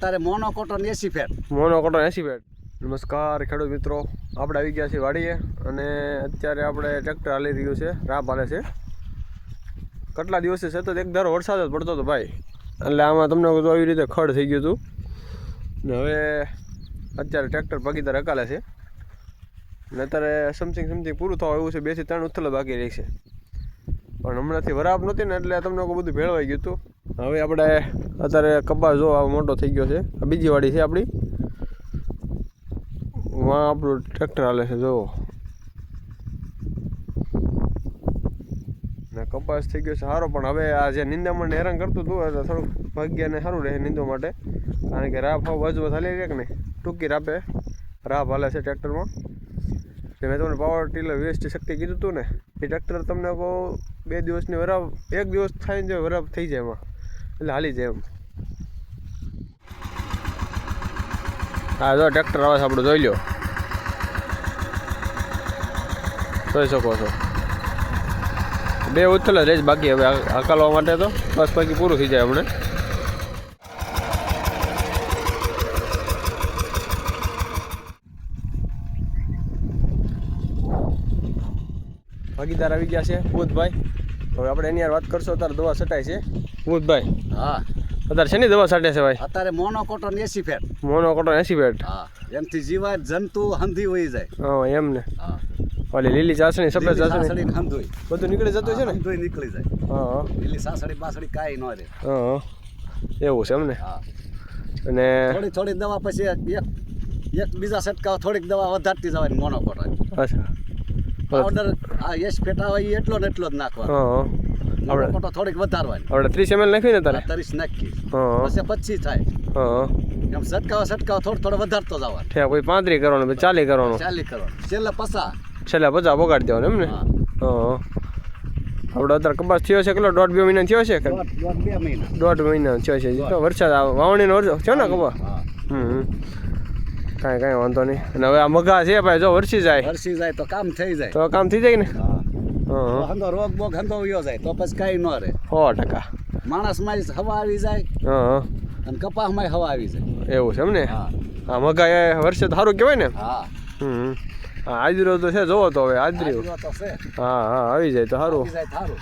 તારે મોનોકોટન 80 fat. મોનોકોટન 80 fat. નમસ્કાર ખેડૂત મિત્રો, આપણે આવી ગયા છીએ વાડીએ અને અત્યારે આપણે ટ્રેક્ટર હાલી રહ્યું છે, રાબ હાલે છે. કેટલા દિવસે સતત એક ધારો વરસાદ જ પડતો હતો ભાઈ, એટલે આમાં તમને આવી રીતે ખડ થઈ ગયું હતું ને હવે અત્યારે ટ્રેક્ટર ભાગીદાર હકાલે છે ને અત્યારે સમથિંગ પૂરું થવા એવું છે. 2 થી 3 ઉથલો બાકી રહી છે, પણ હમણાંથી વરાપ નહોતી ને એટલે તમને બધું ભેળવાઈ ગયું હતું. હવે આપણે અત્યારે કપાસ જો આ મોટો થઈ ગયો છે. આ બીજી વાડી છે આપણી, વાં આપણું ટ્રેક્ટર હાલે છે જો ને કપાસ થઈ ગયો છે સારો. પણ હવે આ જે નિંદામણને હેરાન કરતું હતું એટલે થોડુંક ભાગ્યાને સારું રહે નીંદવા માટે, કારણ કે રાપ બાજુ હાલી રહે કે નહીં, ટૂંકી રાપે રાપ હાલે છે ટ્રેક્ટરમાં. જે મેં તમને પાવર ટીલર વેસ્ટ શક્તિ કીધું હતું ને, એ ટ્રેક્ટર તમને કહો 2 દિવસની વરાપ, 1 દિવસ થાય ને વરાપ થઈ જાય એમાં, એટલે હાલી જાય એમ. હા જો ટ્રેક્ટર આવે છે આપણું, જોઈ લો, જોઈ શકો છો. 2 ઉથલ જ રહે બાકી હવે હકાલવા માટે, તો બસ બાકી પૂરું થઈ જાય હમણાં. ભાગીદાર આવી ગયા છે ભૂતભાઈ. હવે આપણે એની યાર વાત કરશો. અત્યારે દવા છટાય છે ભૂતભાઈ. હા, અત્યારે શેની દવા છાંટે છે ભાઈ? અત્યારે મોનોકોટન 80 ફેટ. મોનોકોટન 80 ફેટ. હા, એમથી જીવાત જંતુ હંધી હોઈ જાય. હા એમ ને. હા, ઓલી લીલી ચાસણી, સફેદ ચાસણી ને હંધોઈ બધું નીકળી જતું છે ને? હંધોઈ નીકળી જાય. હા, લીલી સાસડી બાસડી કાંઈ ન રહે. હા એવું છે એમ ને. હા, અને થોડી દવા પછી એક બીજા છંટકાવ થોડીક દવા વધારતી જવાની મોનોકોટન. અચ્છા, પાવડર આ 80 ફેટ આવે એ એટલો ને એટલો જ નાખવાનો. હા મોનોકોટન થોડીક વધારવાની. આપણે 30 ml નાખી ને તારે? 30 નાખી હા પછી 25 થાય. હા એમ છંટકાવ થોડો વધારતો જવાનો. ઠીક, કોઈ 35 કરવાનું, 40 કરવાનું, 40 કરવાનું, છેલ્લે 50. છેલ્લે 50 બગાડી દેવાનું એમ ને. હા, હા આપણે અત્યારે કપાસ થયો છે કેટલો? 1.5-2 મહિના થયો છે કે? 2 મહિના. 1.5 મહિના થયો છે. તો વરસાદ વાવણીનો થયો ને કપાસ? હા, કાંઈ વાંધો નહીં. અને હવે આ મગા છે ભાઈ, જો વરસી જાય તો કામ થઈ જાય. તો કામ થઈ જાય ને. હા, હંધો રોગ બોગ હંધો વયો જાય તો પછી કાંઈ ન રહે. 100%. માણસમાં હવા આવી જાય હા અને કપાસમાં હવા આવી જાય. એવું છે એમ ને. હા, હા મગા એ વર્ષે સારું કહેવાય ને. હા, હા આજરો તો છે, જોવો તો હવે આજરી. તો છે હા આવી જાય તો સારું. આવી જાય સારું.